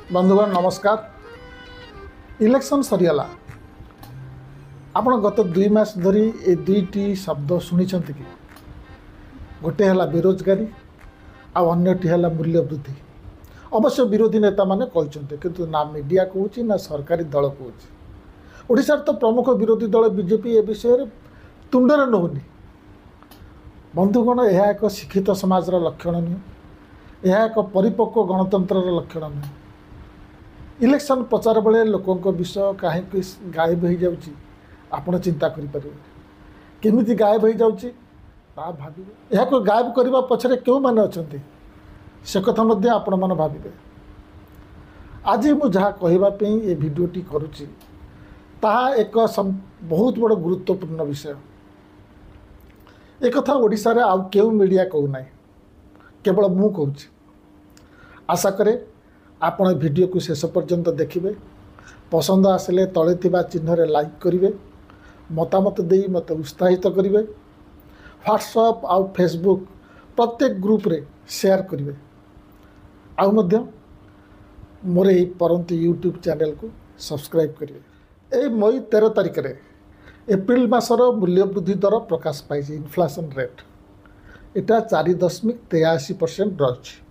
बंधुगण नमस्कार। इलेक्शन सरीगला आपण गत 2 मास धरी ए दुईटी शब्द शुणी कि गोटे है बेरोजगारी आन्यटी है मूल्य वृद्धि। अवश्य विरोधी नेता माने कहते किंतु ना मीडिया कहूँ ना सरकारी दल कहूँ। ओडिशार तो प्रमुख विरोधी दल बीजेपी ए विषय तुंडरे नौनी। बंधुगण यह एक शिक्षित समाजर लक्षण नुह, यह एक परिपक्व गणतंत्र लक्षण नुह। इलेक्शन प्रचार बेले लोकों विषय कहीं गायब हो जाऊँगी आपण चिंता करें केमी गायब हो जाऊँगी भावे यह गायब करने पछरे क्यों मैंने अच्छा से कथा आपण मन भावे। आज मुझे जहाँ कहवाई ये भिडटी करुच्ची ताहा एक बहुत बड़ गुरुत्वपूर्ण विषय। एक कथा ओडिशा रे आउ केउ मीडिया कहूना केवल मु कहूँ। आशा करे आपण वीडियो को शेष पर्यंत देखिए। पसंद आसिले तले थिबा चिन्ह रे लाइक करिवे, मतामत देई मत उत्साहित करिवे। व्हाट्सएप आउ फेसबुक प्रत्येक ग्रुप रे शेयर करिवे। आउ मध्य मोर ए परंतु यूट्यूब चैनल को सब्सक्राइब करिवे। ए मई 13 तारिख रे एप्रिल मासर मूल्य वृद्धि दर प्रकाश पाई। इन्फ्लेशन रेट इटा 4.83% रही।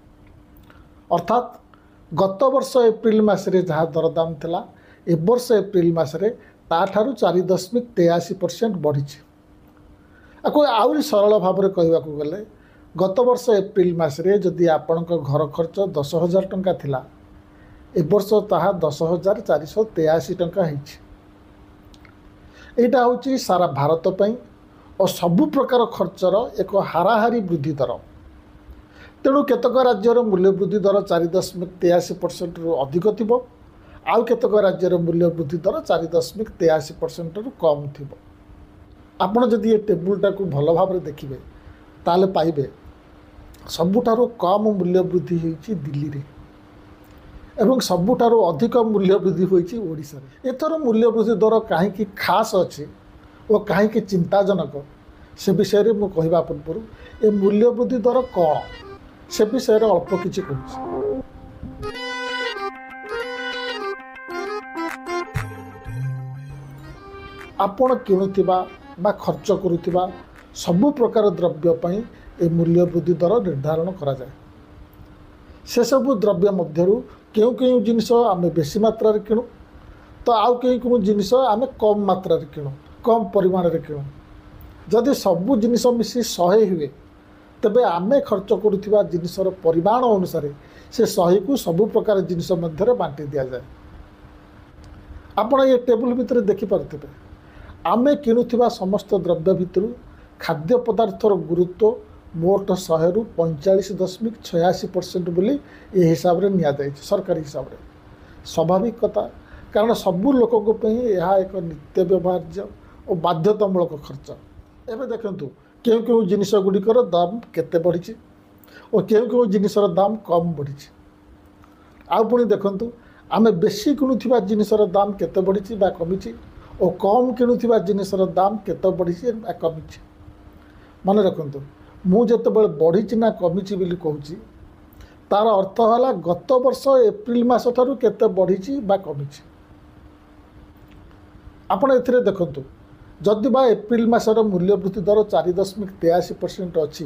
अर्थात गत वर्ष एप्रिल मासरे जहाँ दरदाम थिला ए वर्ष एप्रिल मासरे ताठारु 4.83% बढ़ी। आउरी सरल भाव में कहवाक गले गत वर्ष एप्रिल मासरे जदि आपण घर खर्च 10,000 टंका थिला ए वर्ष ताहा 10,483 टंका होइछि। एटा होची सारा भारत पई और सबु प्रकार खर्चर एक हाराहारी वृद्धि दर। तेणु केतक राज्यर मूल्य वृद्धि दर 4.83% रु अधिक थिबो, आउ केतक राज्यर मूल्य वृद्धि दर 4.83% रु कम थिबो। आपण जदि ये टेबुलटा को भल भाव में देखिए ताले पाइबे सबुठारु कम मूल्य वृद्धि होइछि दिल्ली रे एवं सबुठारु अधिक मूल्य वृद्धि होइछि ओडिसा रे। एथर मूल्य वृद्धि दर काहेकि खास अछि और काहेकि चिंताजनक से विषय में कहवा पूर्व ए मूल्य वृद्धि दर कौन से विषय अल्प किछि कहूँ। आपण किणुथिबा बा खर्च करुथिबा सबु प्रकार द्रव्य पई ए मूल्य वृद्धि दर निर्धारण करा जाए। से सबु द्रव्य मध्यरु केउ केउ जिनिस आमे बेसी मात्रा रे किणु तो आउ केउ जिनिस आमे कम मात्रा रे किणु, कम परिमाण रे किणु। जदि सबु जिनिस मिसी 100 हुए तेबे आमे खर्च करुथिबा जिनिसर परिमाण अनुसार से 100 को सबु प्रकार जिनिस मध्य बांटी दिया जाए। आपण ये टेबुल भितर देखि पारथिबे आमे किणुथिबा समस्त द्रव्य भितर खाद्य पदार्थर गुरुत्व मोट 100 रु 45.86% बोली ये हिसाब रे निया जाय सरकारी हिसाब रे। स्वाभाविक कथा कारण सबु लोकों पे यह एक नित्य व्यवहार्य और बाध्यतामूलक खर्च। एबे देखंतु केउ केउ जिनिस गुड़िकर दाम केते बढ़ी और केउ केउ जिनिसर दाम कम बढ़ी। आउ पुणी देखंतु आमे बेसी किणुथिबा जिनिसर दाम केते बढ़ी बा कमी और कम किणुथिबा जिनिसर दाम केते बढ़ी बा कमी। मन रखंतु मु जेतेबेले बढ़ी ना कमी बोली कहूँ तार अर्थ है गत वर्ष एप्रिल मास ठारू केते बढ़ी बा कमी। आपण एथिरे देखंतु जदि बा एप्रिल मासर मूल्य वृद्धि दर 4.83% अच्छी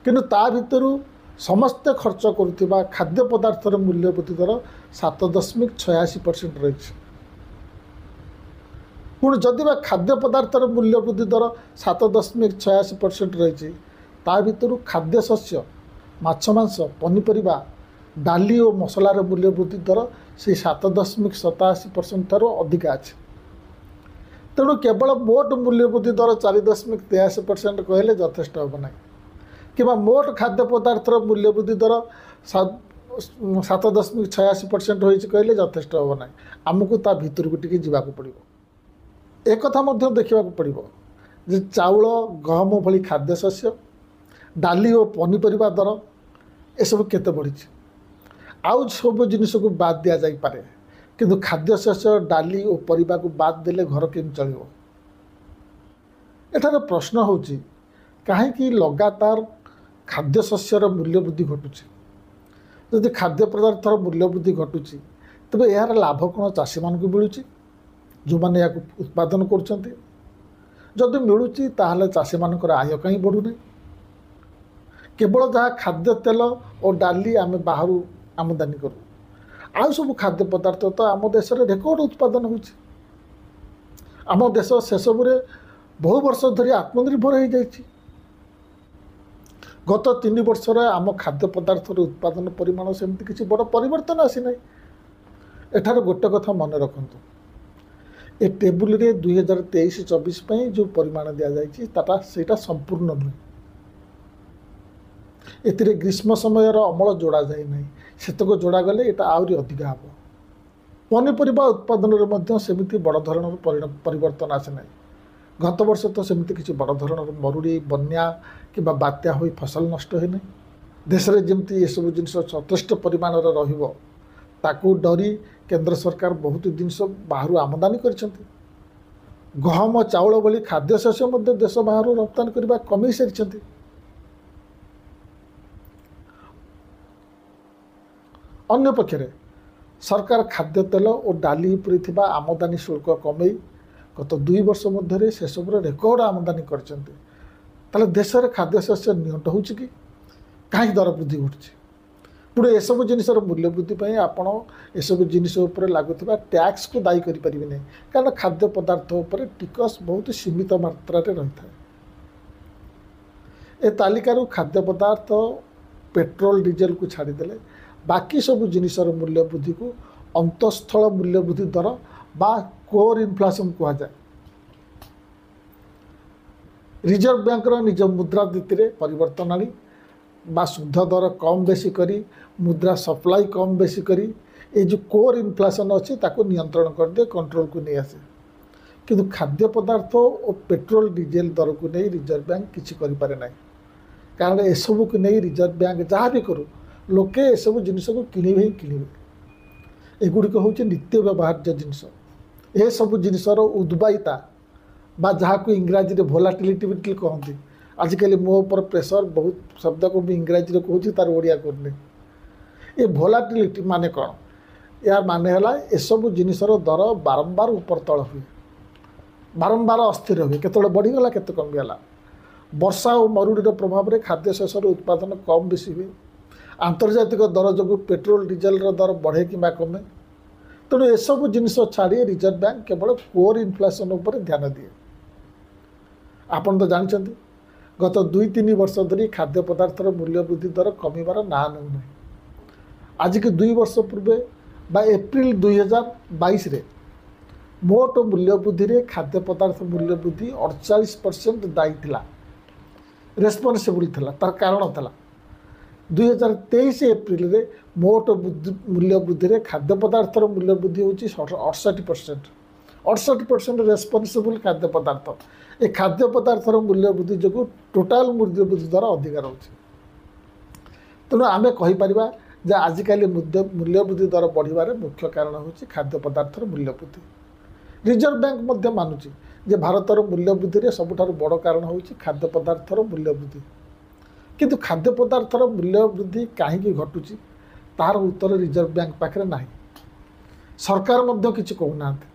किंतु ता भितरु समस्ते खर्च करुथिबा खाद्य पदार्थर मूल्य वृद्धि दर 7.86% रही। पुणी जदि बा खाद्य पदार्थर मूल्य वृद्धि दर 7.86% रही ता भितरु खाद्य शस्य माछ मांस पनीपरिबा डाली और मसलार मूल्य वृद्धि दर से 7.87% ठारू अधिक अच्छे। तेणु केवल मोट मूल्य वृद्धि दर 4.83% कहले यथेष्ट हम ना कि मोट खाद्य पदार्थर मूल्य वृद्धि दर 7.86% होइछि कहले यथेष्ट हम ना। आमको ता भितर को टिके जीवाक पड़िबो। एक कथा मध्य देखिबाक पड़िबो जे चाउल गहम भली खाद्य शस्य डाली और पनीपरिबा दर ए सब केते बढ़ी। आउ सब जिनिस को बाद दिया जाई पारे किंतु खाद्य शस्य डाली और परिबा को बाद देले घर केम चलिबो। एठार प्रश्न होची काहे कि लगातार खाद्य शस्यर मूल्य वृद्धि घटुची। ଯଦି ଖାଦ୍ୟ ପଦାर्थର ମୂଲ୍ୟ ବୃଦ୍ଧି ଘଟୁଛି ତେବେ ଏହାର ଲାଭ କ'ଣ ଚାଷୀମାନଙ୍କୁ ମିଳୁଛି ଯେଉଁମାନେ ଏହାକୁ ଉତ୍ପାଦନ କରୁଛନ୍ତି? ଯଦି ମିଳୁଛି ତାହେଲେ ଚାଷୀମାନଙ୍କର ଆୟ କାହିଁ ବଢ଼ୁନାହିଁ? କେବଳ ଯାହା ଖାଦ୍ୟ ତେଲ ଓ ଡାଲି ଆମେ ବାହାରୁ ଆମଦାନୀ କରୁ, ଆଉ ସବୁ ଖାଦ୍ୟ ପଦାର୍ଥ ତ ଆମ ଦେଶରେ ରେକର୍ଡ ଉତ୍ପାଦନ ହେଉଛି। ଆମ ଦେଶ ସେସବୁରେ ବହୁ ବର୍ଷ ଧରି ଆତ୍ମନିର୍ଭର ହୋଇଯାଇଛି। ଗତ 3 ବର୍ଷରେ ଆମ ଖାଦ୍ୟ ପଦାର୍ଥର ଉତ୍ପାଦନ ପରିମାଣ ସେମିତି କିଛି ବଡ଼ ପରିବର୍ତ୍ତନ ଆସିନାହିଁ। ଏଠାରେ ଗୋଟେ କଥା ମନେ ରଖନ୍ତୁ, ଏ ଟେବୁଲରେ 2023-24 ପାଇଁ ଯେଉଁ ପରିମାଣ ଦିଆଯାଇଛି ସେଇଟା ସମ୍ପୂର୍ଣ୍ଣ ନୁହେଁ। ଏଥିରେ ଗ୍ରୀଷ୍ମ ସମୟର ଅମଳ ଯୋଡ଼ାଯାଇ ନାହିଁ, ସେତକ ଯୋଡ଼ାଗଲେ ଏଇଟା ଆହୁରି ଅଧିକା ହେବ। ପନିପରିବା ଉତ୍ପାଦନରେ ମଧ୍ୟ ସେମିତି ବଡ଼ ଧରଣର ପରିବର୍ତ୍ତନ ଆସିନାହିଁ। ଗତ ବର୍ଷ ତ ସେମିତି କିଛି ବଡ଼ ଧରଣର ମରୁଡ଼ି, ବନ୍ୟା କିମ୍ବା ବାତ୍ୟା ହୋଇ ଫସଲ ନଷ୍ଟ ହୋଇନାହିଁ। ଦେଶରେ ଯେମିତି ଏସବୁ ଜିନିଷ ଯଥେଷ୍ଟ ପରିମାଣରେ ରହିବ ତାକୁ ଡରି କେନ୍ଦ୍ର ସରକାର ବହୁତ ଜିନିଷ ବାହାରୁ ଆମଦାନୀ କରିଛନ୍ତି। ଗହମ, ଚାଉଳ ଭଳି ଖାଦ୍ୟଶସ୍ୟ ମଧ୍ୟ ଦେଶ ବାହାରୁ ରପ୍ତାନି କରିବା କମେଇ ସାରିଛନ୍ତି। ଅନ୍ୟପକ୍ଷରେ ସରକାର ଖାଦ୍ୟ ତେଲ ଓ ଡାଲି ଉପରେ ଥିବା ଆମଦାନୀ ଶୁଳ୍କ କମେଇ ଗତ 2 ବର୍ଷ ମଧ୍ୟରେ ସେସବୁର ରେକର୍ଡ ଆମଦାନୀ କରିଛନ୍ତି। ତାହେଲେ ଦେଶରେ ଖାଦ୍ୟଶସ୍ୟ ନିଅଣ୍ଟ ହେଉଛି କି? କାହିଁକି ଦର ବୃଦ୍ଧି ଘଟୁଛି? ପୁଣି ଏସବୁ ଜିନିଷର ମୂଲ୍ୟ ବୃଦ୍ଧି ପାଇଁ ଆପଣ ଏସବୁ ଜିନିଷ ଉପରେ ଲାଗୁଥିବା ଟ୍ୟାକ୍ସକୁ ଦାୟୀ କରିପାରିବେ ନାହିଁ, କାରଣ ଖାଦ୍ୟ ପଦାର୍ଥ ଉପରେ ଟିକସ ବହୁତ ସୀମିତ ମାତ୍ରାରେ ରହିଥାଏ। ଏ ତାଲିକାରୁ ଖାଦ୍ୟ ପଦାର୍ଥ, ପେଟ୍ରୋଲ, ଡିଜେଲକୁ ଛାଡ଼ିଦେଲେ ବାକି ସବୁ ଜିନିଷର ମୂଲ୍ୟ ବୃଦ୍ଧିକୁ ଅନ୍ତଃସ୍ଥଳ ମୂଲ୍ୟ ବୃଦ୍ଧି ଦର ବା କୋର୍ ଇନଫ୍ଲେସନ୍ କୁହାଯାଏ। ରିଜର୍ଭ ବ୍ୟାଙ୍କର ନିଜ ମୁଦ୍ରାନୀତିରେ ପରିବର୍ତ୍ତନ ଆଣି ବା ସୁଧ ଦର କମ୍ ବେଶୀ କରି, ମୁଦ୍ରା ସପ୍ଲାଇ କମ୍ ବେଶୀ କରି এই যে কোর ইনফ্লেসন ଅଛି ତାକୁ ନିୟନ୍ତ୍ରଣ କରିଦିଏ, କଣ୍ଟ୍ରୋଲକୁ ନେଇ ଆସେ। କିନ୍ତୁ ଖାଦ୍ୟ ପଦାର୍ଥ ଓ ପେଟ୍ରୋଲ ଡିଜେଲ ଦରକୁ ନେଇ ରିଜର୍ଭ ବ୍ୟାଙ୍କ କିଛି କରିପାରେ ନାହିଁ, କାରଣ ଏସବୁକୁ ନେଇ ରିଜର୍ଭ ବ୍ୟାଙ୍କ ଯାହା ବି କରୁ ଲୋକେ ଏସବୁ ଜିନିଷକୁ କିଣିବେ ହିଁ କିଣିବେ। ଏଗୁଡ଼ିକ ହେଉଛି ନିତ୍ୟ ବ୍ୟବହାର୍ଯ୍ୟ ଜିନିଷ। ଏସବୁ ଜିନିଷର ଉଦ୍ବାୟିତା ବା ଯାହାକୁ ଇଂରାଜୀରେ ଭୋଲାଟିଲିଟି କହନ୍ତି, ଆଜିକାଲି ମୋ ଉପରେ ପ୍ରେସର ବହୁତ ଶବ୍ଦକୁ ମୁଁ ଇଂରାଜୀରେ କହୁଛି, ତାର ଓଡ଼ିଆ କରୁନି। ଏ ଭୋଲାଟିଲିଟି ମାନେ କ'ଣ? ଏହା ମାନେ ହେଲା ଏସବୁ ଜିନିଷର ଦର ବାରମ୍ବାର ଉପର ତଳ ହୁଏ, ବାରମ୍ବାର ଅସ୍ଥିର ହୁଏ, କେତେବେଳେ ବଢ଼ିଗଲା କେତେ କମିଗଲା। ବର୍ଷା ଓ ମରୁଡ଼ିର ପ୍ରଭାବରେ ଖାଦ୍ୟଶସ୍ୟର ଉତ୍ପାଦନ କମ୍ ବେଶୀ ହୁଏ। ଆନ୍ତର୍ଜାତିକ ଦର ଯୋଗୁଁ ପେଟ୍ରୋଲ ଡିଜେଲର ଦର ବଢ଼େ କିମ୍ବା କମେ। ତେଣୁ ଏସବୁ ଜିନିଷ ଛାଡ଼ି ରିଜର୍ଭ ବ୍ୟାଙ୍କ କେବଳ କୋର୍ ଇନଫ୍ଲେସନ୍ ଉପରେ ଧ୍ୟାନ ଦିଏ। ଆପଣ ତ ଜାଣିଛନ୍ତି ଗତ 2-3 ବର୍ଷ ଧରି ଖାଦ୍ୟ ପଦାର୍ଥର ମୂଲ୍ୟ ବୃଦ୍ଧି ଦର କମିବାର ନାଁ ନେଉନାହିଁ। ଆଜିକି 2 ବର୍ଷ ପୂର୍ବେ ବା ଏପ୍ରିଲ 2022ରେ ମୋଟ ମୂଲ୍ୟ ବୃଦ୍ଧିରେ ଖାଦ୍ୟ ପଦାର୍ଥ ମୂଲ୍ୟ ବୃଦ୍ଧି 48% ଦାୟୀ ଥିଲା, ରେସ୍ପନ୍ସିବୁଲ୍ ଥିଲା। ତାର କାରଣ ଥିଲା 2023 ଏପ୍ରିଲରେ ମୋଟ ମୂଲ୍ୟ ବୃଦ୍ଧିରେ ଖାଦ୍ୟ ପଦାର୍ଥର ମୂଲ୍ୟ ବୃଦ୍ଧି ହେଉଛି 68%। 68% ରେସ୍ପନ୍ସିବୁଲ୍ ଖାଦ୍ୟ ପଦାର୍ଥ। ଏ ଖାଦ୍ୟ ପଦାର୍ଥର ମୂଲ୍ୟ ବୃଦ୍ଧି ଯୋଗୁଁ ଟୋଟାଲ ମୂଲ୍ୟ ବୃଦ୍ଧି ଦର ଅଧିକା ରହୁଛି। ତେଣୁ ଆମେ କହିପାରିବା ଯେ ଆଜିକାଲି ମୂଲ୍ୟ ବୃଦ୍ଧି ଦର ବଢ଼ିବାରେ ମୁଖ୍ୟ କାରଣ ହେଉଛି ଖାଦ୍ୟ ପଦାର୍ଥର ମୂଲ୍ୟ ବୃଦ୍ଧି। ରିଜର୍ଭ ବ୍ୟାଙ୍କ ମଧ୍ୟ ମାନୁଛି ଯେ ଭାରତର ମୂଲ୍ୟ ବୃଦ୍ଧିରେ ସବୁଠାରୁ ବଡ଼ କାରଣ ହେଉଛି ଖାଦ୍ୟ ପଦାର୍ଥର ମୂଲ୍ୟ ବୃଦ୍ଧି। କିନ୍ତୁ ଖାଦ୍ୟ ପଦାର୍ଥର ମୂଲ୍ୟ ବୃଦ୍ଧି କାହିଁକି ଘଟୁଛି ତାହାର ଉତ୍ତର ରିଜର୍ଭ ବ୍ୟାଙ୍କ ପାଖରେ ନାହିଁ। ସରକାର ମଧ୍ୟ କିଛି କହୁନାହାନ୍ତି।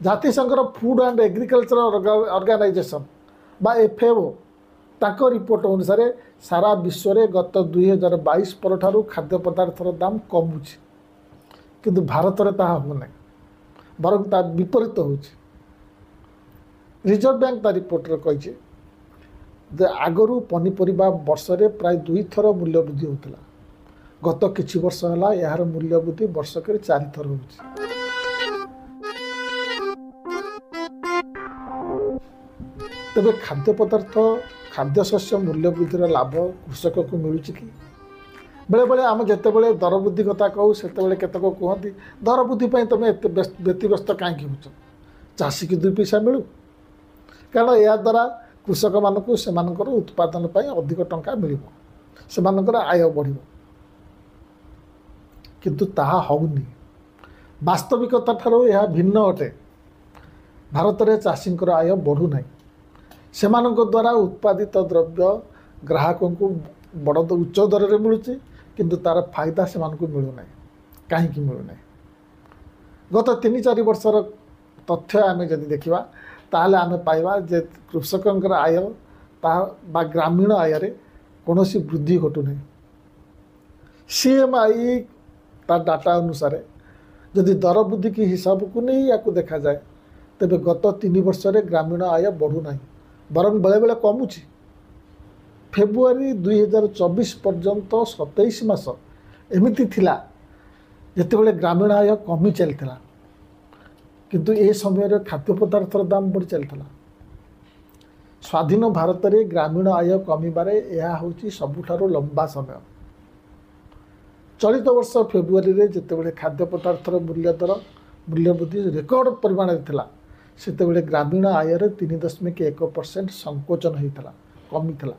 ଜାତିସଂଘର ଫୁଡ୍ ଆଣ୍ଡ ଏଗ୍ରିକଲଚର ଅର୍ଗାନାଇଜେସନ୍ ବା FAO ତାଙ୍କ ରିପୋର୍ଟ ଅନୁସାରେ ସାରା ବିଶ୍ୱରେ ଗତ 2022 ପରଠାରୁ ଖାଦ୍ୟ ପଦାର୍ଥର ଦାମ କମୁଛି, କିନ୍ତୁ ଭାରତରେ ତାହା ହେଉନାହିଁ, ବରଂ ତା ବିପରୀତ ହେଉଛି। ରିଜର୍ଭ ବ୍ୟାଙ୍କ ତା ରିପୋର୍ଟରେ କହିଛି ଯେ ଆଗରୁ ପନିପରିବା ବର୍ଷରେ ପ୍ରାୟ 2 ଥର ମୂଲ୍ୟ ବୃଦ୍ଧି ହେଉଥିଲା, ଗତ କିଛି ବର୍ଷ ହେଲା ଏହାର ମୂଲ୍ୟ ବୃଦ୍ଧି ବର୍ଷକରେ 4 ଥର ହେଉଛି। ତେବେ ଖାଦ୍ୟ ପଦାର୍ଥ, ଖାଦ୍ୟଶସ୍ୟ ମୂଲ୍ୟ ବୃଦ୍ଧିର ଲାଭ କୃଷକକୁ ମିଳୁଛି କି? ବେଳେବେଳେ ଆମେ ଯେତେବେଳେ ଦର ବୃଦ୍ଧି କଥା କହୁ ସେତେବେଳେ କେତେକ କୁହନ୍ତି ଦର ବୃଦ୍ଧି ପାଇଁ ତୁମେ ଏତେ ବ୍ୟତିବ୍ୟସ୍ତ କାହିଁକି ହେଉଛ, ଚାଷୀକି 2 ପଇସା ମିଳୁ। କାରଣ ଏହାଦ୍ୱାରା କୃଷକମାନଙ୍କୁ ସେମାନଙ୍କର ଉତ୍ପାଦନ ପାଇଁ ଅଧିକ ଟଙ୍କା ମିଳିବ, ସେମାନଙ୍କର ଆୟ ବଢ଼ିବ। କିନ୍ତୁ ତାହା ହେଉନି। ବାସ୍ତବିକତା ଠାରୁ ଏହା ଭିନ୍ନ ଅଟେ। ଭାରତରେ ଚାଷୀଙ୍କର ଆୟ ବଢ଼ୁନାହିଁ। ସେମାନଙ୍କ ଦ୍ୱାରା ଉତ୍ପାଦିତ ଦ୍ରବ୍ୟ ଗ୍ରାହକଙ୍କୁ ବଡ଼ ଉଚ୍ଚ ଦରରେ ମିଳୁଛି, किंतु तार फायदा से मिलूना कहीं मिलूना गत 3-4 वर्षर तथ्य आम जदि देखा ताहले आम पाइबा जे कृषकर आय बा ग्रामीण आय रे कौन वृद्धि घटुना CMI तार डाटा अनुसार जदि दर वृद्धि की हिसाब को नहीं या देखा जाए तेरे गत 3 वर्ष ग्रामीण आय बढ़ूना बरं बेले बेले कमुची फेब्रुआरी 2024 पर्यंत 27 मास एमती थिला जितेबाला ग्रामीण आय कमी चलता किंतु ए समय खाद्य पदार्थर दाम बढ़ी चलता स्वाधीन भारत में ग्रामीण आय कमिबार यह हूँ सबुठारु लंबा समय चलित वर्ष फेब्रुआरी रे जितेबाला खाद्य पदार्थर मूल्य वृद्धि रेकर्ड परिमाण थिला सेतेबेले ग्रामीण आय 3.1% संकोचन होता कमी थिला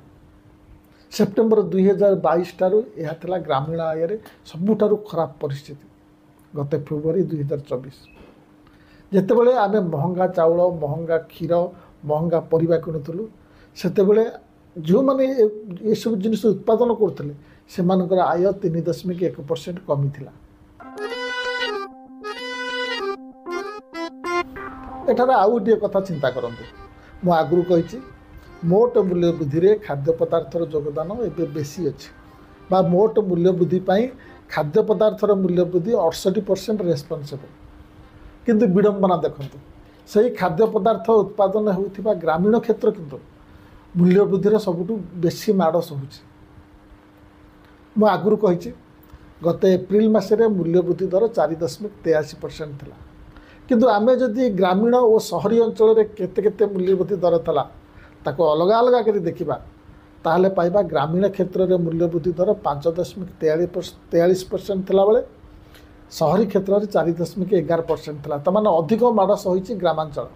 सेप्टेम्बर 2022 ठारू यह थिला ग्रामीण आय सबुठारु खराब परिस्थिति गत फेब्रुआरी 2024 जितेबाला आम महंगा चाउल महंगा क्षीर महंगा परिबा किणुलु सेतेबेले जो मैंने ये सब जिनिस उत्पादन करते से आय 3.1% कमी थिला एठार आउ गोटे कथा चिंता करंतु मु आगु कही मोट मूल्य वृद्धि रे खाद्य पदार्थर योगदान एवं बेसी अच्छे बा मोट मूल्य वृद्धि खाद्य पदार्थर मूल्य वृद्धि 68% रेस्पॉन्सिबल किंतु विडंबना देखंतु सही खाद्य पदार्थ उत्पादन होउथिबा ग्रामीण क्षेत्र किंतु मूल्य वृद्धि सबुठु बेसी माड़ सहुछि मु आगु कही गत एप्रिल मासरे मूल्य वृद्धि दर 4.83% थिला किंतु आमे जदि ग्रामीण और शहरी अंचल रे केते केते मूल्य वृद्धि दर थला ताको अलग अलग करी देखिबा ताहले पाइबा ग्रामीण क्षेत्र रे मूल्य वृद्धि दर 5.43% थिला बेले शहरी क्षेत्र रे 4.11% थिला तमाने अधिक माड़ सहिछि ग्रामांचल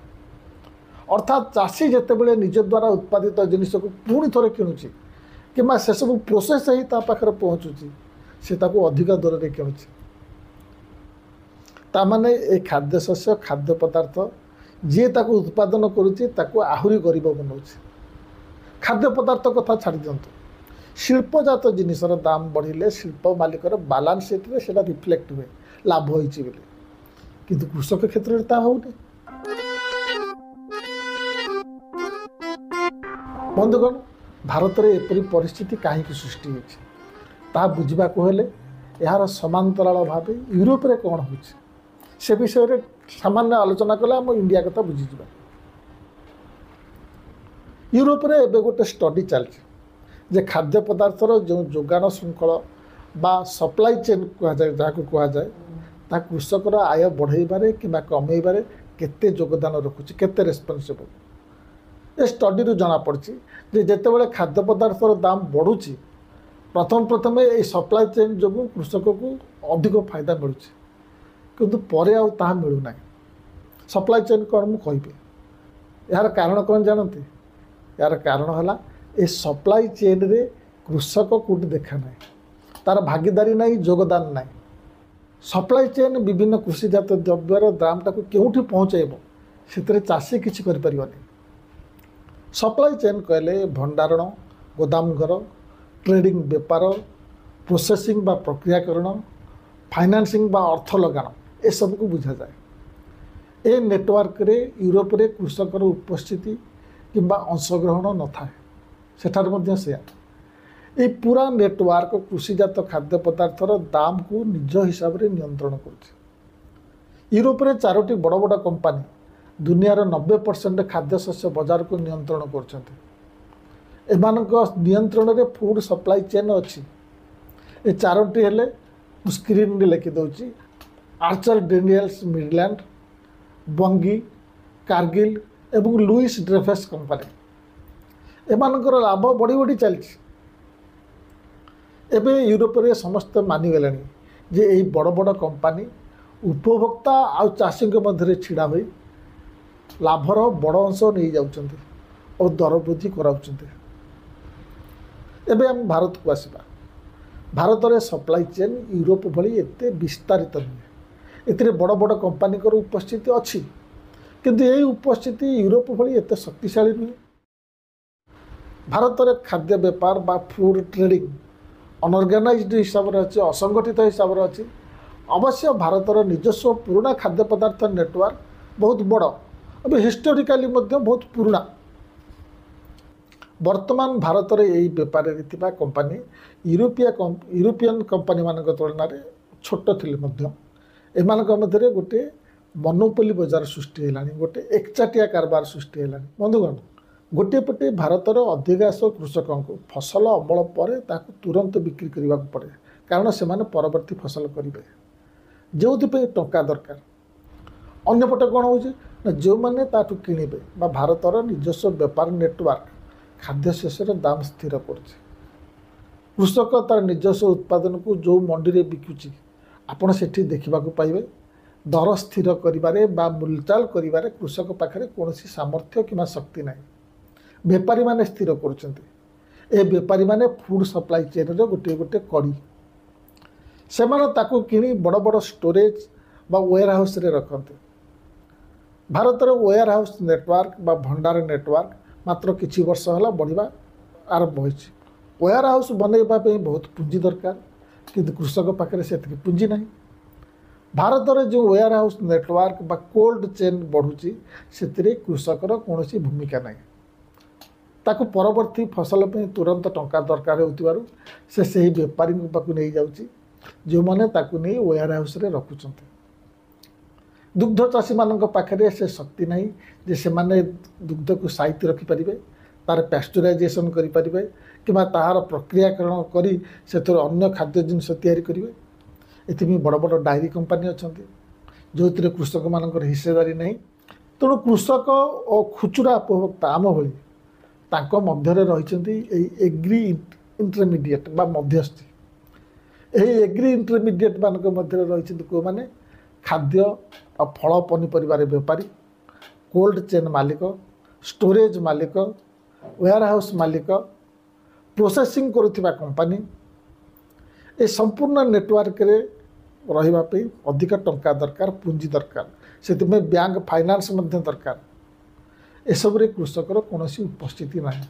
अर्थात चाषी जेते बेले निज द्वारा उत्पादित जिनिस को पुणी थोड़े किणुची कि से सब प्रोसेस ही ता पाखरे पहुँचुची से ताको अधिक दर रे किणुची तामाने ए खाद्य शस्य खाद्य पदार्थ जी ताको उत्पादन करुच्ची ताको आहुरी गरीब बनाऊँच खाद्य पदार्थ कथा छाड़ दिंतु शिल्पजात जिनिसर दाम बढ़िले शिल्प मालिकर बालांस शीट रे सेटा रिफ्लेक्ट हुए लाभ होइछि बोली किंतु कृषक क्षेत्र में ता होउनी बंधुगण भारत में एपरी परिस्थिति कहीं सृष्टि होइछि ता बुझा हेले यार समांतराल भाव यूरोप रे कौन हो से विषय रे सामान्य आलोचना कले आम इंडिया कथा बुझीजा यूरोप रे एबे गोटे स्टडी चलछि जे खाद्य पदार्थर जो जोगान श्रृंखल बा सप्लाई चेन कह जाए जहाँ कह जाए ता कृषकर आय बढ़ाइबारे कि कमेबारे केते योगदान रखुछि केते रेस्पॉन्सिबल ए स्टडी रु जना पड़छि जे जेतेबेले खाद्य पदार्थर दाम बढ़ुछि प्रथम ए सप्लाई चेन जो कृषक को अधिक फायदा मिलुछि किंतु परे आउ ताहा मिलूना सप्लाई चेन कौन मु कहि यार कारण कौन जानते यार कारण है ए सप्लाई चेन रे कृषक कोटी देखा ना तार भागीदारी ना योगदान ना सप्लाई चेन विभिन्न कृषिजात द्रव्यर दाम टाक केउठी पहुँचेब से चाषी किसी करें सप्लाई चेन कहले भंडारण गोदाम घर ट्रेडिंग बेपार प्रोसेसिंग बा प्रक्रियाकरण फाइनेंसिंग बा अर्थ लगान ए सब को बुझा जाए ए नेटवर्क रे यूरोप रे कृषकर उपस्थिति किंबा अंशग्रहण न थाए सेठार मध्य से ये पूरा नेटवर्क कृषिजात खाद्य पदार्थर दाम को निज हिसाब से नियंत्रण कर यूरोप रे 4टी बड़ बड़ कंपानी दुनियार 90% खाद्य शस्य बाजार को नियंत्रण कर नियंत्रण रे फूड सप्लाई चेन अच्छी ये 4टी हेले स्क्रीन रे लिखि दउची आर्चर डेनियल्स मिडलैंड बंगी कारगिल एवं लुइस ड्रेफेस कंपानी एमानकर लाभ बढ़ी बढ़ी चलछि एबे यूरोप रे समस्त मानिगले जे यही बड़ बड़ कंपानी उपभोक्ता आ चाषी मध्य छिड़ा हुई लाभर बड़ अंश नहीं जाउछन्ते और दर वृद्धि कराउछन्ते एबे हम भारत को आसिबा भारत रे सप्लाई चेन यूरोप भली एते विस्तारित नुहे एते बड़ बड़ कंपानी उपस्थिति अच्छी किंतु यही उपस्थिति यूरोप भली एते शक्तिशाली नुहे भारत रे खाद्य व्यापार बा फूड ट्रेडिंग ଅନଅର୍ଗାନାଇଜ୍ଡ ହିସାବରେ ଅଛି, ଅସଙ୍ଗଠିତ ହିସାବରେ ଅଛି। ଅବଶ୍ୟ ଭାରତର ନିଜସ୍ୱ ପୁରୁଣା ଖାଦ୍ୟ ପଦାର୍ଥ ନେଟୱାର୍କ ବହୁତ ବଡ଼ ଏବଂ ହିଷ୍ଟୋରିକାଲି ମଧ୍ୟ ବହୁତ ପୁରୁଣା। ବର୍ତ୍ତମାନ ଭାରତରେ ଏହି ବେପାରରେ ଥିବା କମ୍ପାନୀ ୟୁରୋପିଆନ୍ କମ୍ପାନୀମାନଙ୍କ ତୁଳନାରେ ଛୋଟ ଥିଲେ ମଧ୍ୟ ଏମାନଙ୍କ ମଧ୍ୟରେ ଗୋଟିଏ ମନୋପଲି ବଜାର ସୃଷ୍ଟି ହେଲାଣି, ଗୋଟିଏ ଏକଚାଟିଆ କାରବାର ସୃଷ୍ଟି ହେଲାଣି। ବନ୍ଧୁଗଣ, ଗୋଟିଏ ପଟେ ଭାରତର ଅଧିକାଂଶ କୃଷକଙ୍କୁ ଫସଲ ଅମଳ ପରେ ତାକୁ ତୁରନ୍ତ ବିକ୍ରି କରିବାକୁ ପଡ଼େ, କାରଣ ସେମାନେ ପରବର୍ତ୍ତୀ ଫସଲ କରିବେ, ଯେଉଁଥିପାଇଁ ଟଙ୍କା ଦରକାର। ଅନ୍ୟପଟେ କ'ଣ ହେଉଛି ନା, ଯେଉଁମାନେ ତାଠୁ କିଣିବେ ବା ଭାରତର ନିଜସ୍ୱ ବେପାର ନେଟୱାର୍କ ଖାଦ୍ୟଶସ୍ୟର ଦାମ ସ୍ଥିର କରୁଛି। କୃଷକ ତାର ନିଜସ୍ୱ ଉତ୍ପାଦନକୁ ଯେଉଁ ମଣ୍ଡିରେ ବିକୁଛି ଆପଣ ସେଠି ଦେଖିବାକୁ ପାଇବେ ଦର ସ୍ଥିର କରିବାରେ ବା ମୂଲଚାଲ କରିବାରେ କୃଷକ ପାଖରେ କୌଣସି ସାମର୍ଥ୍ୟ କିମ୍ବା ଶକ୍ତି ନାହିଁ। ବେପାରୀମାନେ ସ୍ଥିର କରୁଛନ୍ତି। ଏ ବେପାରୀମାନେ ଫୁଡ୍ ସପ୍ଲାଇ ଚେନ୍ର ଗୋଟିଏ କଡ଼ି। ସେମାନେ ତାକୁ କିଣି ବଡ଼ ବଡ଼ ଷ୍ଟୋରେଜ୍ ବା ୱେୟାର ହାଉସ୍ରେ ରଖନ୍ତି। ଭାରତର ୱେୟାର ହାଉସ୍ ନେଟୱାର୍କ ବା ଭଣ୍ଡାର ନେଟୱାର୍କ ମାତ୍ର କିଛି ବର୍ଷ ହେଲା ବଢ଼ିବା ଆରମ୍ଭ ହୋଇଛି। ୱେୟାର ହାଉସ୍ ବନେଇବା ପାଇଁ ବହୁତ ପୁଞ୍ଜି ଦରକାର, କିନ୍ତୁ କୃଷକ ପାଖରେ ସେତିକି ପୁଞ୍ଜି ନାହିଁ। ଭାରତରେ ଯେଉଁ ୱେୟାର ହାଉସ୍ ନେଟୱାର୍କ ବା କୋଲ୍ଡ ଚେନ୍ ବଢ଼ୁଛି ସେଥିରେ କୃଷକର କୌଣସି ଭୂମିକା ନାହିଁ। ତାକୁ ପରବର୍ତ୍ତୀ ଫସଲ ପାଇଁ ତୁରନ୍ତ ଟଙ୍କା ଦରକାର ହେଉଥିବାରୁ ସେ ସେହି ବେପାରୀଙ୍କ ପାଖକୁ ନେଇଯାଉଛି, ଯେଉଁମାନେ ତାକୁ ନେଇ ୱେୟାର ହାଉସ୍ରେ ରଖୁଛନ୍ତି। ଦୁଗ୍ଧ ଚାଷୀମାନଙ୍କ ପାଖରେ ସେ ଶକ୍ତି ନାହିଁ ଯେ ସେମାନେ ଦୁଗ୍ଧକୁ ସାଇତି ରଖିପାରିବେ, ତାର ପ୍ୟାସ୍ଚୁରାଇଜେସନ୍ କରିପାରିବେ କିମ୍ବା ତାହାର ପ୍ରକ୍ରିୟାକରଣ କରି ସେଥିରୁ ଅନ୍ୟ ଖାଦ୍ୟ ଜିନିଷ ତିଆରି କରିବେ। ଏଥିପାଇଁ ବଡ଼ ବଡ଼ ଡାଏରୀ କମ୍ପାନୀ ଅଛନ୍ତି, ଯେଉଁଥିରେ କୃଷକମାନଙ୍କର ହିସ୍ସେଦାରୀ ନାହିଁ। ତେଣୁ କୃଷକ ଓ ଖୁଚୁରା ଉପଭୋକ୍ତା ଆମ ଭଳି ତାଙ୍କ ମଧ୍ୟରେ ରହିଛନ୍ତି ଏହି ଏଗ୍ରି ଇଣ୍ଟରମିଡ଼ିଏଟ୍ ବା ମଧ୍ୟସ୍ଥି। ଏହି ଏଗ୍ରି ଇଣ୍ଟରମିଡ଼ିଏଟ୍ ମାନଙ୍କ ମଧ୍ୟରେ ରହିଛନ୍ତି କେଉଁମାନେ? ଖାଦ୍ୟ ଆଉ ଫଳ ପନିପରିବାରେ ବେପାରୀ, କୋଲ୍ଡ ଚେନ୍ ମାଲିକ, ଷ୍ଟୋରେଜ୍ ମାଲିକ, ୱେୟାର ହାଉସ୍ ମାଲିକ, ପ୍ରୋସେସିଂ କରୁଥିବା କମ୍ପାନୀ। ଏ ସମ୍ପୂର୍ଣ୍ଣ ନେଟୱାର୍କରେ ରହିବା ପାଇଁ ଅଧିକ ଟଙ୍କା ଦରକାର, ପୁଞ୍ଜି ଦରକାର। ସେଥିପାଇଁ ବ୍ୟାଙ୍କ ଫାଇନାନ୍ସ ମଧ୍ୟ ଦରକାର। ଏସବୁରେ କୃଷକର କୌଣସି ଉପସ୍ଥିତି ନାହିଁ।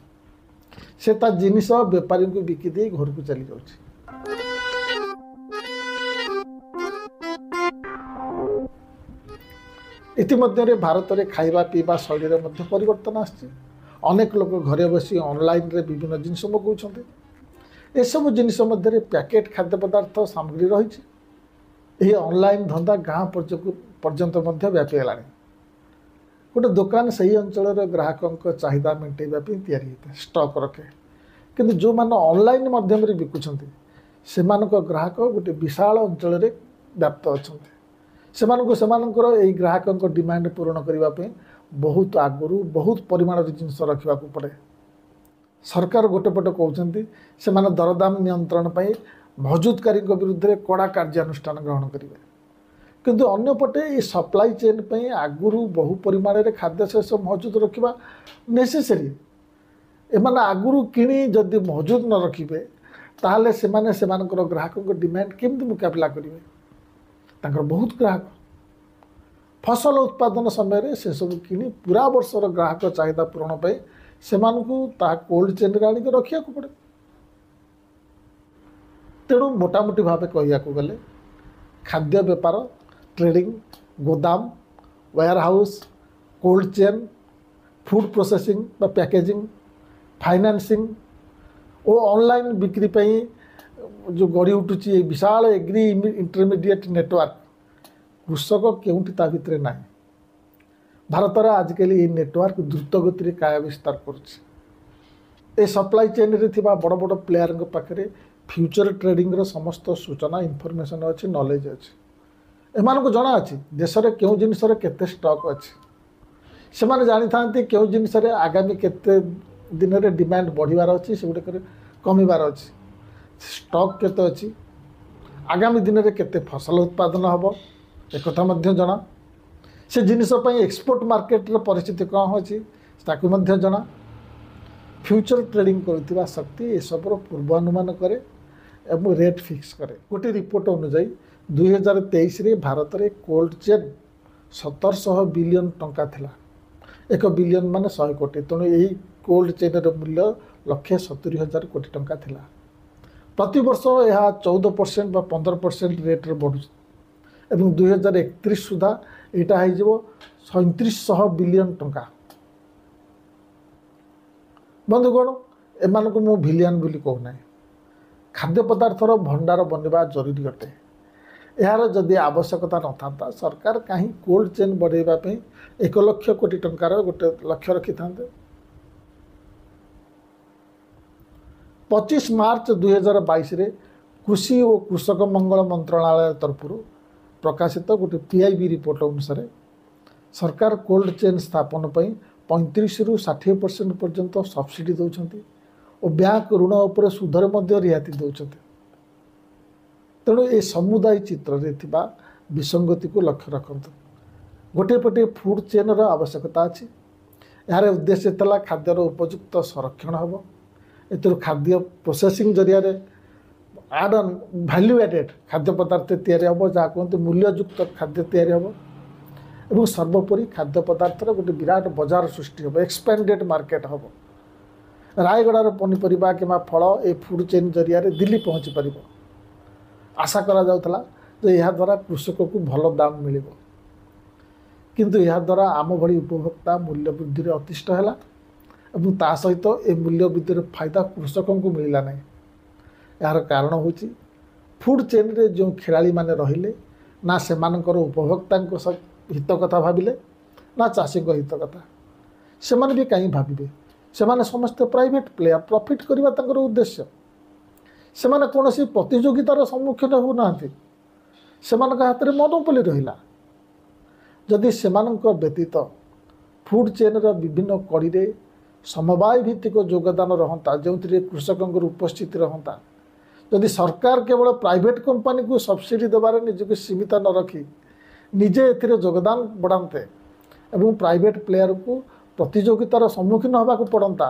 ସେ ତା ଜିନିଷ ବେପାରୀଙ୍କୁ ବିକି ଦେଇ ଘରକୁ ଚାଲି ଯାଉଛି। ଇତିମଧ୍ୟରେ ଭାରତରେ ଖାଇବା ପିଇବା ଶୈଳୀରେ ମଧ୍ୟ ପରିବର୍ତ୍ତନ ଆସିଛି। ଅନେକ ଲୋକ ଘରେ ବସି ଅନଲାଇନ୍ରେ ବିଭିନ୍ନ ଜିନିଷ ମଗାଉଛନ୍ତି। ଏସବୁ ଜିନିଷ ମଧ୍ୟରେ ପ୍ୟାକେଟ୍ ଖାଦ୍ୟ ପଦାର୍ଥ ସାମଗ୍ରୀ ରହିଛି। ଏହି ଅନଲାଇନ୍ ଧନ୍ଦା ଗାଁ ପର୍ଯ୍ୟନ୍ତ ମଧ୍ୟ ବ୍ୟାପିଗଲାଣି। ଗୋଟେ ଦୋକାନ ସେହି ଅଞ୍ଚଳର ଗ୍ରାହକଙ୍କ ଚାହିଦା ମେଣ୍ଟାଇବା ପାଇଁ ତିଆରି ହୋଇଥାଏ, ଷ୍ଟକ୍ ରଖେ। କିନ୍ତୁ ଯେଉଁମାନେ ଅନଲାଇନ୍ ମାଧ୍ୟମରେ ବିକୁଛନ୍ତି ସେମାନଙ୍କ ଗ୍ରାହକ ଗୋଟେ ବିଶାଳ ଅଞ୍ଚଳରେ ବ୍ୟାପ୍ତ ଅଛନ୍ତି। ସେମାନଙ୍କୁ ସେମାନଙ୍କର ଏହି ଗ୍ରାହକଙ୍କ ଡିମାଣ୍ଡ ପୂରଣ କରିବା ପାଇଁ ବହୁତ ଆଗରୁ ବହୁତ ପରିମାଣର ଜିନିଷ ରଖିବାକୁ ପଡ଼େ। ସରକାର ଗୋଟେ ପଟେ କହୁଛନ୍ତି ସେମାନେ ଦରଦାମ ନିୟନ୍ତ୍ରଣ ପାଇଁ ମହଜୁଦକାରୀଙ୍କ ବିରୁଦ୍ଧରେ କଡ଼ା କାର୍ଯ୍ୟାନୁଷ୍ଠାନ ଗ୍ରହଣ କରିବେ, କିନ୍ତୁ ଅନ୍ୟପଟେ ଏହି ସପ୍ଲାଇ ଚେନ୍ ପାଇଁ ଆଗରୁ ବହୁ ପରିମାଣରେ ଖାଦ୍ୟଶସ୍ୟ ମହଜୁଦ ରଖିବା ନେସେସରୀ। ଏମାନେ ଆଗରୁ କିଣି ଯଦି ମହଜୁଦ ନ ରଖିବେ ତାହେଲେ ସେମାନେ ସେମାନଙ୍କର ଗ୍ରାହକଙ୍କ ଡିମାଣ୍ଡ କେମିତି ମୁକାବିଲା କରିବେ? ତାଙ୍କର ବହୁତ ଗ୍ରାହକ। ଫସଲ ଉତ୍ପାଦନ ସମୟରେ ସେସବୁ କିଣି ପୁରା ବର୍ଷର ଗ୍ରାହକ ଚାହିଦା ପୂରଣ ପାଇଁ ସେମାନଙ୍କୁ ତାହା କୋଲ୍ଡ ଚେନ୍ରେ ଆଣିକି ରଖିବାକୁ ପଡ଼େ। ତେଣୁ ମୋଟାମୋଟି ଭାବେ କହିବାକୁ ଗଲେ ଖାଦ୍ୟ ବେପାର, ଟ୍ରେଡିଂ, ଗୋଦାମ, warehouse, cold chain, food processing ବା ପ୍ୟାକେଜିଂ, ଫାଇନାନ୍ସିଂ ଓ ଅନଲାଇନ୍ ବିକ୍ରି ପାଇଁ ଯେଉଁ ଗଢ଼ି ଉଠୁଛି ଏ ବିଶାଳ ଏଗ୍ରି ଇଣ୍ଟରମିଡ଼ିଏଟ୍ ନେଟୱାର୍କ, କୃଷକ କେଉଁଠି ତା ଭିତରେ ନାହିଁ। ଭାରତରେ ଆଜିକାଲି ଏହି ନେଟୱାର୍କ ଦ୍ରୁତ ଗତିରେ କାୟା ବିସ୍ତାର କରୁଛି। ଏ ସପ୍ଲାଇ ଚେନ୍ରେ ଥିବା ବଡ଼ ବଡ଼ ପ୍ଲେୟାରଙ୍କ ପାଖରେ ଫ୍ୟୁଚର ଟ୍ରେଡିଂର ସମସ୍ତ ସୂଚନା ଇନଫର୍ମେସନ୍ ଅଛି, ନଲେଜ ଅଛି। ଏମାନଙ୍କୁ ଜଣାଅଛି ଦେଶରେ କେଉଁ ଜିନିଷର କେତେ ଷ୍ଟକ୍ ଅଛି। ସେମାନେ ଜାଣିଥାନ୍ତି କେଉଁ ଜିନିଷରେ ଆଗାମୀ କେତେ ଦିନରେ ଡିମାଣ୍ଡ ବଢ଼ିବାର ଅଛି, ସେଗୁଡ଼ିକରେ କମିବାର ଅଛି। ଷ୍ଟକ୍ କେତେ ଅଛି, ଆଗାମୀ ଦିନରେ କେତେ ଫସଲ ଉତ୍ପାଦନ ହେବ ଏକଥା ମଧ୍ୟ ଜଣା। ସେ ଜିନିଷ ପାଇଁ ଏକ୍ସପୋର୍ଟ ମାର୍କେଟର ପରିସ୍ଥିତି କ'ଣ ଅଛି ତାକୁ ମଧ୍ୟ ଜଣା। ଫ୍ୟୁଚର ଟ୍ରେଡିଂ କରୁଥିବା ଶକ୍ତି ଏସବୁର ପୂର୍ବାନୁମାନ କରେ ଏବଂ ରେଟ୍ ଫିକ୍ସ କରେ। ଗୋଟିଏ ରିପୋର୍ଟ ଅନୁଯାୟୀ 2023ରେ ଭାରତରେ କୋଲ୍ଡ ଚେନ୍ 1700 ବିଲିୟନ ଟଙ୍କା ଥିଲା। 1 ବିଲିୟନ ମାନେ 100 କୋଟି। ତେଣୁ ଏହି କୋଲ୍ଡ ଚେନ୍ର ମୂଲ୍ୟ 1,70,000 କୋଟି ଟଙ୍କା ଥିଲା। प्रतिवर्ष यह 14% बा 15% रेट्रे बढ़ुଛି ଏବଂ 2031 सुधा ଏଇଟା ହେଇଯିବ 3700 बिलियन टंका। बंधुगण एମାନଙ୍କୁ ମୁଁ ଭିଲିଆन ବୋଲି କହୁନା, खाद्य पदार्थर भंडार बनवा जरूरी अटे। यार जदि आवश्यकता न था सरकार कहीं कोल्ड चेन बढ़ाइवाई 1 लाख कोटी टंकार गोटे लक्ष्य रखि था। 25 मार्च 2022 रे कृषि और कृषक मंगल मंत्रालय तरफ प्रकाशित गोटे पीआईबी रिपोर्ट अनुसार सरकार कोल्ड चेन स्थापन पर 35 रु 60% पर्यंत सब्सिडी दौरान और बैंक ऋण उपर सुधर रियायती दौरान। तेणु ये समुदाय चित्र में विसंगति को लक्ष्य रखते। गोटे पटे फूड चेन आवश्यकता अच्छी। यार उद्देश्य था खाद्यर उपयुक्त संरक्षण हम ए खाद्य प्रोसेसिंग जरिया आड ऑन वैल्यू एडेड खाद्य पदार्थ तैयारी हम जहाँ कहते मूल्ययुक्त खाद्य तैयारी हम और सर्वोपरि खाद्य पदार्थर गोटे विराट बजार सृष्टि हम, एक्सपेंडेड मार्केट हम। रायगड़ार पनीपरिया कि फल ए फूड चेन जरिया दिल्ली पहुँची पार आशा करा जाउथला जे यह द्वारा कृषक को भल दाम मिल किंतु यह द्वारा आम भली उपभोक्ता मूल्य वृद्धि अतिष्ठ है और ता सहित ए मूल्य वृद्धि फायदा कृषकों को मिलला नहीं। यार कारण हूँ फूड चेन रे जो खेलाड़ी माने रहिले ना से उपभोक्ता हित कथा भाविले ना चाषी हित कथा से भी कहीं भावे से समस्ते प्राइवेट प्लेयर प्रॉफिट करवा तांकर उद्देश्य से कौन प्रतियोगितार सम्मुखीन होना से हाथ में मोनोपोली रहा। जदि से व्यतीत फूड चेन विभिन्न कड़ी में समवाय भित्तिक योगदान रहता जो कृषकों उपस्थिति रहता। जदि सरकार केवल प्राइवेट कंपनी को सब्सिडी देवार निजक सीमित न रखी निजे योगदान बढ़ाते और प्राइवेट प्लेयर को प्रतियोगितार सम्मुखीन होगा पड़ता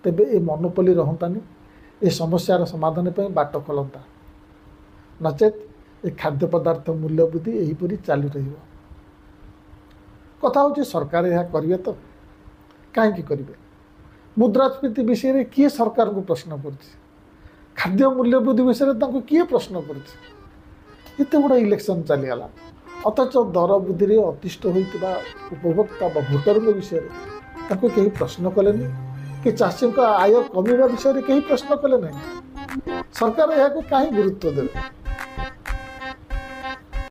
तेबे ये मोनोपोली रहतानी ये समस्यार समाधान पर बाट खोलता। नचेत ये खाद्य पदार्थ मूल्य वृद्धि यहीपरि चालू रही। कथा हूँ सरकार यह करेंगे तो कहीं करेंगे। मुद्रास्फीति विषय में किए सरकार को प्रश्न कर खाद्य मूल्य वृद्धि विषय में किए प्रश्न करते बड़ा इलेक्शन चलीगला अथच दर वृद्धि अतिष्ठ होता उपभोक्ता भोटर विषय कहीं प्रश्न कले कि चाषी आय कमिवा विषय में कहीं प्रश्न कले ना। सरकार यह कहीं गुरुत्व देवे।